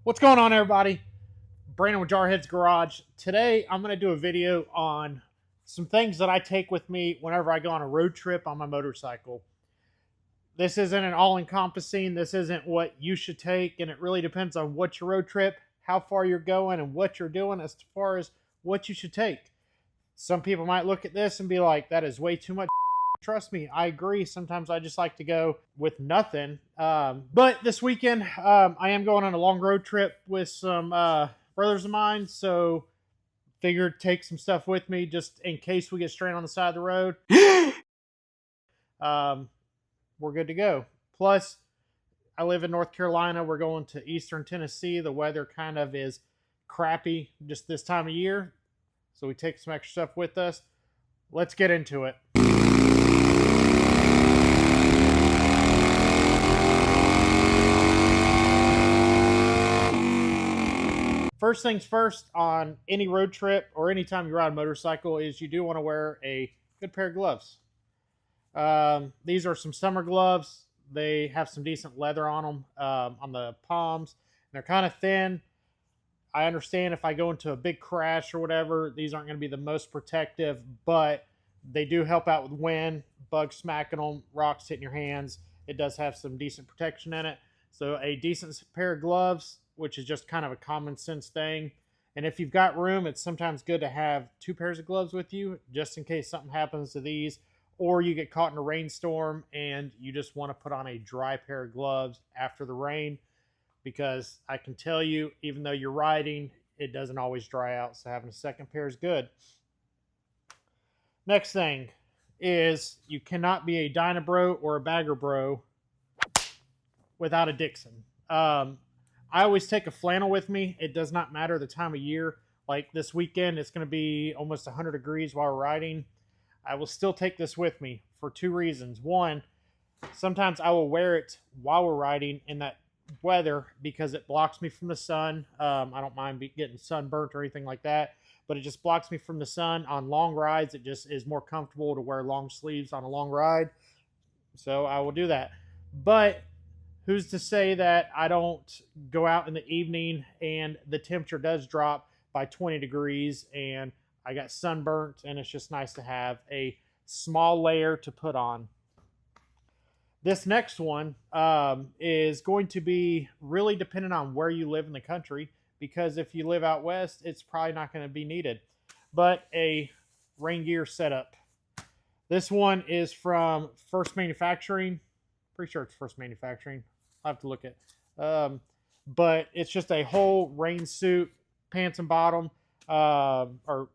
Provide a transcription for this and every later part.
What's going on, everybody? Brandon with Jarhead's Garage. Today, I'm going to do a video on some things that I take with me whenever I go on a road trip on my motorcycle. This isn't an all-encompassing. This isn't what you should take, and it really depends on what your road trip, how far you're going, and what you're doing as far as what you should take. Some people might look at this and be like, that is way too much. Trust me, I agree. Sometimes I just like to go with nothing. But this weekend, I am going on a long road trip with some brothers of mine. So figured take some stuff with me just in case we get stranded on the side of the road. We're good to go. Plus, I live in North Carolina. We're going to Eastern Tennessee. The weather kind of is crappy just this time of year. So we take some extra stuff with us. Let's get into it. First things first, on any road trip or anytime you ride a motorcycle, is you do want to wear a good pair of gloves. These are some summer gloves. They have some decent leather on them, on the palms. They're kind of thin. I understand if I go into a big crash or whatever, these aren't going to be the most protective, but they do help out with wind, bugs smacking them, rocks hitting your hands. It does have some decent protection in it. So a decent pair of gloves, which is just kind of a common sense thing. And if you've got room, it's sometimes good to have two pairs of gloves with you, just in case something happens to these, or you get caught in a rainstorm and you just want to put on a dry pair of gloves after the rain, because I can tell you, even though you're riding, it doesn't always dry out. So having a second pair is good. Next thing is you cannot be a Dyna bro or a bagger bro without a Dixon. I always take a flannel with me. It does not matter the time of year. Like this weekend, it's going to be almost 100 degrees while we're riding. I will still take this with me for two reasons. One, sometimes I will wear it while we're riding in that weather because it blocks me from the sun. I don't mind getting sunburnt or anything like that, but it just blocks me from the sun on long rides. It just is more comfortable to wear long sleeves on a long ride. So I will do that. But who's to say that I don't go out in the evening and the temperature does drop by 20 degrees and I got sunburnt, and it's just nice to have a small layer to put on. This next one is going to be really dependent on where you live in the country, because if you live out west, it's probably not going to be needed. But a rain gear setup. This one is from First Manufacturing. Pretty sure it's First Manufacturing. I'll have to look at but it's just a whole rain suit, pants and bottom, or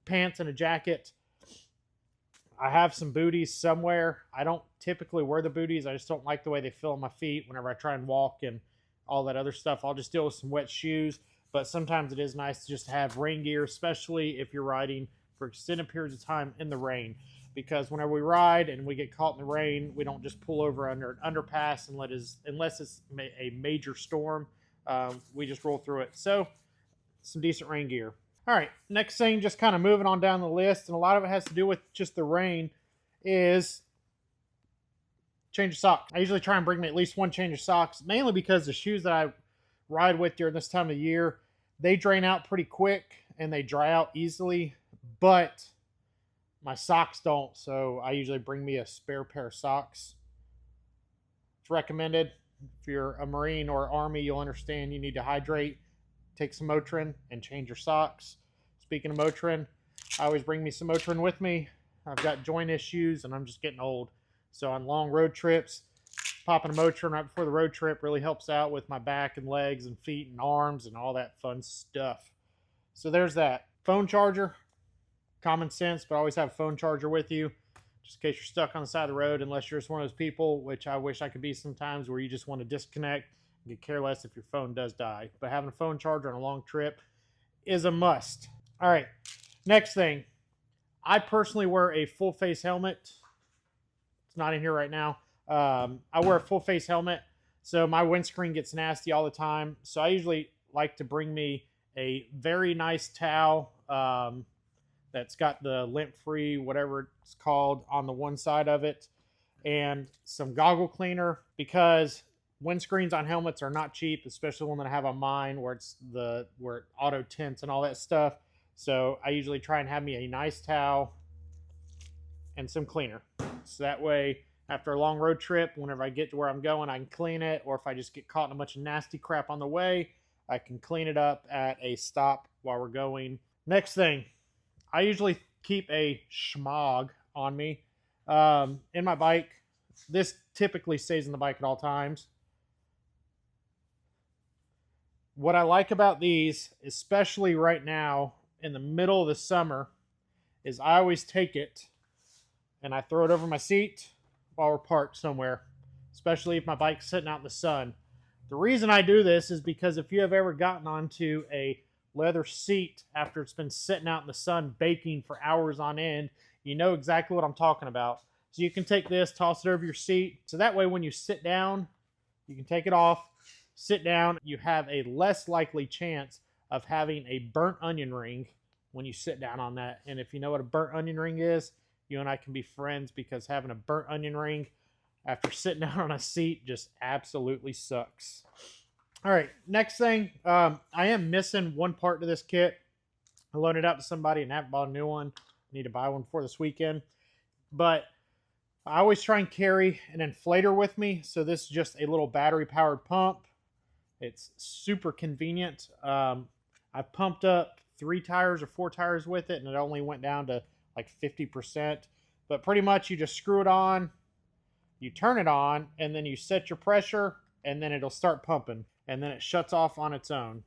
pants and a jacket. I have some booties somewhere. I don't typically wear the booties. I just don't like the way they feel on my feet whenever I try and walk and all that other stuff. I'll just deal with some wet shoes, but sometimes it is nice to just have rain gear, especially if you're riding for extended periods of time in the rain. Because whenever we ride and we get caught in the rain, we don't just pull over under an underpass unless it's a major storm. We just roll through it. So some decent rain gear. All right, next thing, just kind of moving on down the list, and a lot of it has to do with just the rain, is change of socks. I usually try and bring me at least one change of socks, mainly because the shoes that I ride with during this time of year, they drain out pretty quick and they dry out easily, but my socks don't, so I usually bring me a spare pair of socks. It's recommended. If you're a Marine or Army, you'll understand you need to hydrate. Take some Motrin and change your socks. Speaking of Motrin, I always bring me some Motrin with me. I've got joint issues and I'm just getting old. So on long road trips, popping a Motrin right before the road trip really helps out with my back and legs and feet and arms and all that fun stuff. So there's that. Phone charger. Common sense, but always have a phone charger with you just in case you're stuck on the side of the road, unless you're just one of those people, which I wish I could be sometimes, where you just want to disconnect and get careless if your phone does die. But having a phone charger on a long trip is a must. All right, next thing. I personally wear a full face helmet. It's not in here right now. I wear a full face helmet, so my windscreen gets nasty all the time. So I usually like to bring me a very nice towel that's got the lint-free, whatever it's called, on the one side of it, and some goggle cleaner, because windscreens on helmets are not cheap, especially one that I have on mine where where it auto tints and all that stuff. So I usually try and have me a nice towel and some cleaner. So that way, after a long road trip, whenever I get to where I'm going, I can clean it. Or if I just get caught in a bunch of nasty crap on the way, I can clean it up at a stop while we're going. Next thing, I usually keep a schmog on me in my bike. This typically stays in the bike at all times. What I like about these, especially right now in the middle of the summer, is I always take it and I throw it over my seat while we're parked somewhere, especially if my bike's sitting out in the sun. The reason I do this is because if you have ever gotten onto a leather seat after it's been sitting out in the sun baking for hours on end, you know exactly what I'm talking about. So you can take this, toss it over your seat. So that way when you sit down, you can take it off, sit down. You have a less likely chance of having a burnt onion ring when you sit down on that. And if you know what a burnt onion ring is, you and I can be friends, because having a burnt onion ring after sitting down on a seat just absolutely sucks. All right, next thing, I am missing one part to this kit. I loaned it out to somebody and haven't bought a new one. I need to buy one for this weekend. But I always try and carry an inflator with me. So this is just a little battery-powered pump. It's super convenient. I pumped up 3 tires or 4 tires with it, and it only went down to like 50%. But pretty much you just screw it on, you turn it on, and then you set your pressure, and then it'll start pumping, and then it shuts off on its own.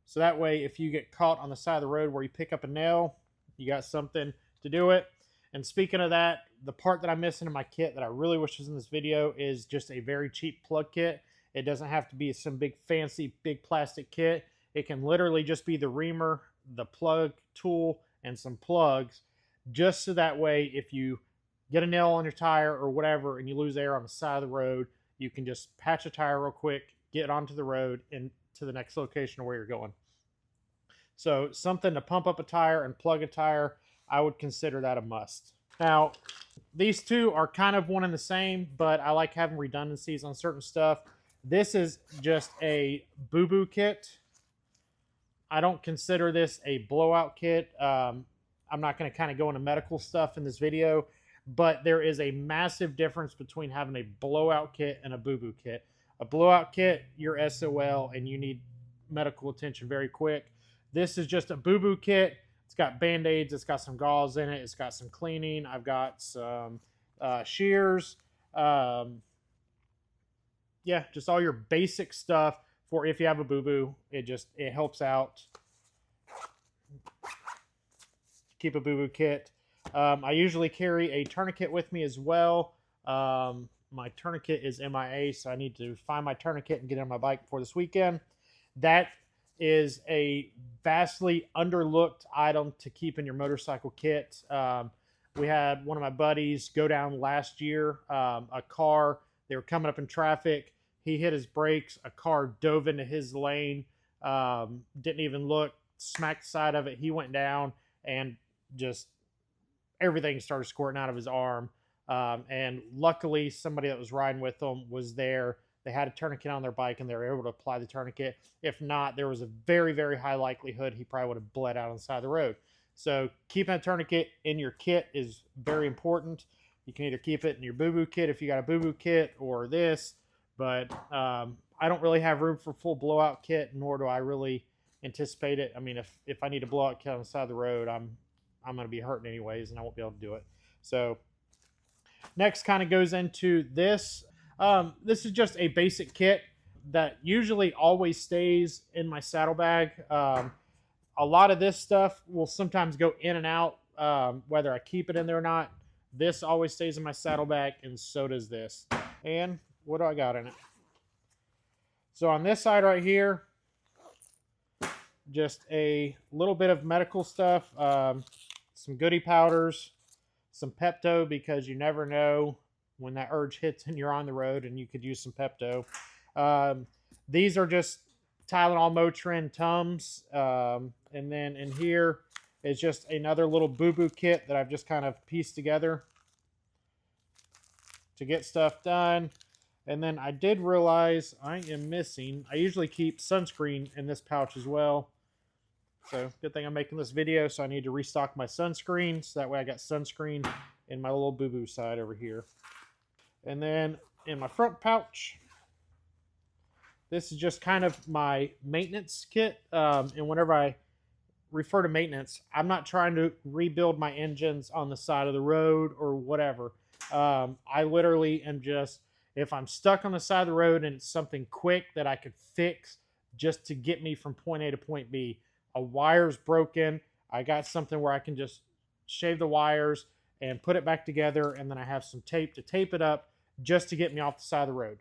So that way, if you get caught on the side of the road where you pick up a nail, you got something to do it. And speaking of that, the part that I'm missing in my kit that I really wish was in this video is just a very cheap plug kit. It doesn't have to be some big fancy big plastic kit. It can literally just be the reamer, the plug tool, and some plugs, just so that way if you get a nail on your tire or whatever and you lose air on the side of the road, you can just patch a tire real quick, get onto the road and to the next location where you're going. So something to pump up a tire and plug a tire, I would consider that a must. Now, these two are kind of one and the same, but I like having redundancies on certain stuff. This is just a boo-boo kit. I don't consider this a blowout kit. I'm not going to kind of go into medical stuff in this video, but there is a massive difference between having a blowout kit and a boo-boo kit. A blowout kit, you're SOL and you need medical attention very quick. This is just a boo-boo kit. It's got Band-Aids, it's got some gauze in it, it's got some cleaning, I've got some shears. Yeah, just all your basic stuff for if you have a boo-boo. It helps out. Keep a boo-boo kit. I usually carry a tourniquet with me as well. My tourniquet is MIA, so I need to find my tourniquet and get it on my bike before this weekend. That is a vastly underlooked item to keep in your motorcycle kit. We had one of my buddies go down last year. A car, they were coming up in traffic. He hit his brakes. A car dove into his lane. Didn't even look, smacked the side of it. He went down and just everything started squirting out of his arm. And luckily, somebody that was riding with them was there. They had a tourniquet on their bike and they were able to apply the tourniquet. If not, there was a very, very high likelihood he probably would have bled out on the side of the road. So keeping a tourniquet in your kit is very important. You can either keep it in your boo-boo kit if you got a boo-boo kit or this, but I don't really have room for full blowout kit, nor do I really anticipate it. I mean, if I need a blowout kit on the side of the road, I'm going to be hurting anyways, and I won't be able to do it. So next kind of goes into this. This is just a basic kit that usually always stays in my saddlebag. A lot of this stuff will sometimes go in and out, whether I keep it in there or not. This always stays in my saddlebag, and so does this. And what do I got in it? So on this side right here, just a little bit of medical stuff, some goodie powders, some Pepto, because you never know when that urge hits and you're on the road and you could use some Pepto. These are just Tylenol, Motrin, Tums. And then in here is just another little boo-boo kit that I've just kind of pieced together to get stuff done. And then I did realize I am missing, I usually keep sunscreen in this pouch as well. So good thing I'm making this video, so I need to restock my sunscreen, so that way I got sunscreen in my little boo-boo side over here. And then in my front pouch, this is just kind of my maintenance kit. And whenever I refer to maintenance, I'm not trying to rebuild my engines on the side of the road or whatever. I literally am just, if I'm stuck on the side of the road and it's something quick that I could fix just to get me from point A to point B, a wire's broken, I got something where I can just shave the wires and put it back together, and then I have some tape to tape it up just to get me off the side of the road.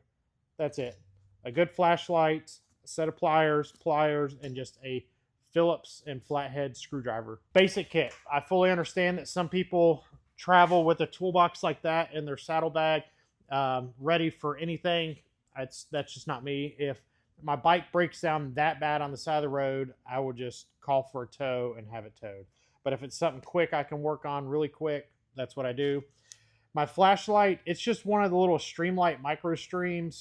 That's it. A good flashlight, a set of pliers, and just a Phillips and flathead screwdriver. Basic kit. I fully understand that some people travel with a toolbox like that in their saddlebag, ready for anything. That's just not me. If my bike breaks down that bad on the side of the road, I will just call for a tow and have it towed. But if it's something quick I can work on really quick, that's what I do. My flashlight, it's just one of the little Streamlight microstream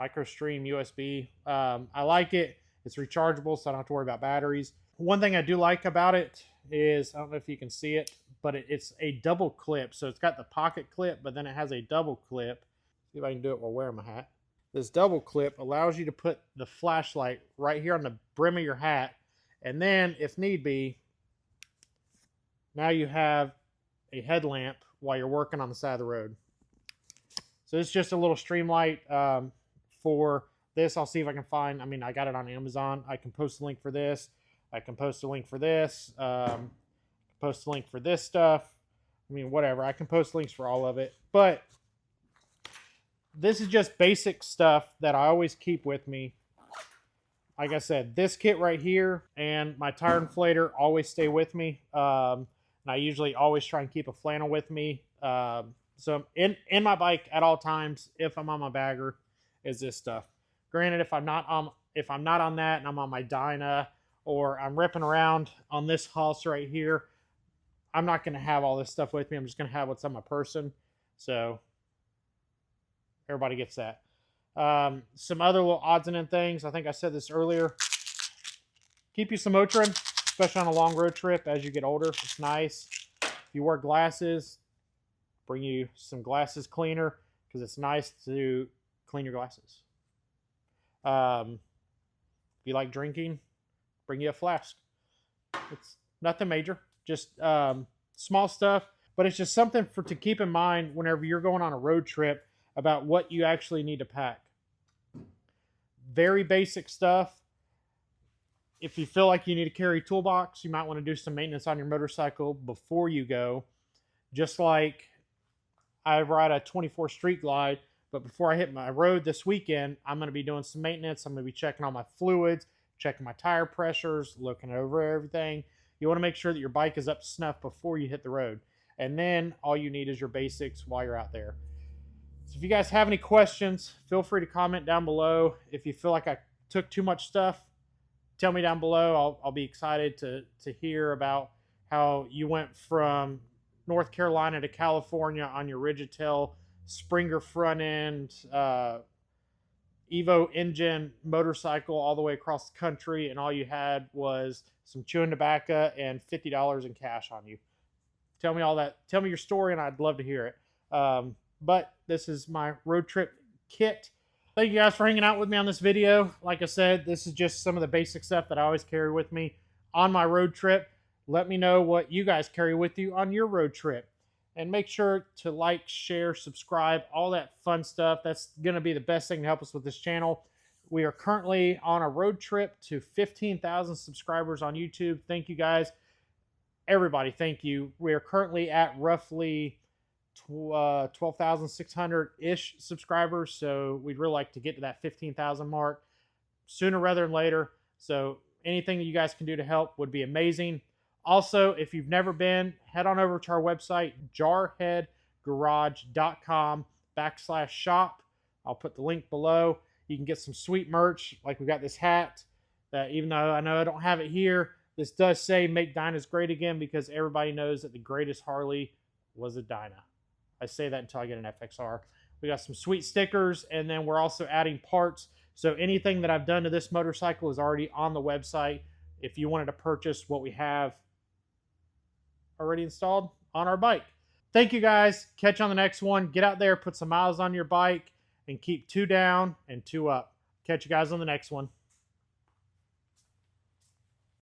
USB. I like it. It's rechargeable, so I don't have to worry about batteries. One thing I do like about it is, I don't know if you can see it, but it's a double clip. So it's got the pocket clip, but then it has a double clip. See if I can do it while wearing my hat. This double clip allows you to put the flashlight right here on the brim of your hat. And then, if need be, now you have a headlamp while you're working on the side of the road. So it's just a little Streamlight for this. I'll see if I can find, I mean, I got it on Amazon. I can post a link for this. I can post a link for this. Post a link for this stuff. I mean, whatever. I can post links for all of it. But this is just basic stuff that I always keep with me. Like I said, this kit right here and my tire inflator always stay with me. And I usually always try and keep a flannel with me. So in my bike at all times, if I'm on my bagger, is this stuff. Granted, if I'm not on that and I'm on my Dyna, or I'm ripping around on this house right here, I'm not going to have all this stuff with me. I'm just going to have what's on my person. So everybody gets that. Some other little odds and end things. I think I said this earlier. Keep you some Motrin, especially on a long road trip as you get older. It's nice. If you wear glasses, bring you some glasses cleaner, because it's nice to clean your glasses. If you like drinking, bring you a flask. It's nothing major, just small stuff, but it's just something to keep in mind whenever you're going on a road trip about what you actually need to pack. Very basic stuff. If you feel like you need to carry a toolbox, you might want to do some maintenance on your motorcycle before you go. Just like I ride a 24 Street Glide, but before I hit my road this weekend, I'm going to be doing some maintenance. I'm going to be checking all my fluids, checking my tire pressures, looking over everything. You want to make sure that your bike is up to snuff before you hit the road. And then all you need is your basics while you're out there. So if you guys have any questions, feel free to comment down below. If you feel like I took too much stuff, tell me down below. I'll be excited to hear about how you went from North Carolina to California on your rigid tail Springer front end Evo engine motorcycle all the way across the country, and all you had was some chewing tobacco and $50 in cash on you. Tell me all that. Tell me your story, and I'd love to hear it. But this is my road trip kit. Thank you guys for hanging out with me on this video. Like I said, this is just some of the basic stuff that I always carry with me on my road trip. Let me know what you guys carry with you on your road trip. And make sure to like, share, subscribe, all that fun stuff. That's going to be the best thing to help us with this channel. We are currently on a road trip to 15,000 subscribers on YouTube. Thank you guys. Everybody, thank you. We are currently at roughly 12,600-ish subscribers. So we'd really like to get to that 15,000 mark sooner rather than later. So anything that you guys can do to help would be amazing. Also, if you've never been, head on over to our website, jarheadgarage.com/shop. I'll put the link below. You can get some sweet merch, like we got this hat that, even though I know I don't have it here, this does say "Make Dynas Great Again," because everybody knows that the greatest Harley was a Dyna. I say that until I get an FXR. We got some sweet stickers, and then we're also adding parts. So anything that I've done to this motorcycle is already on the website. If you wanted to purchase what we have already installed on our bike. Thank you guys. Catch you on the next one. Get out there, put some miles on your bike, and keep 2 down and 2 up. Catch you guys on the next one.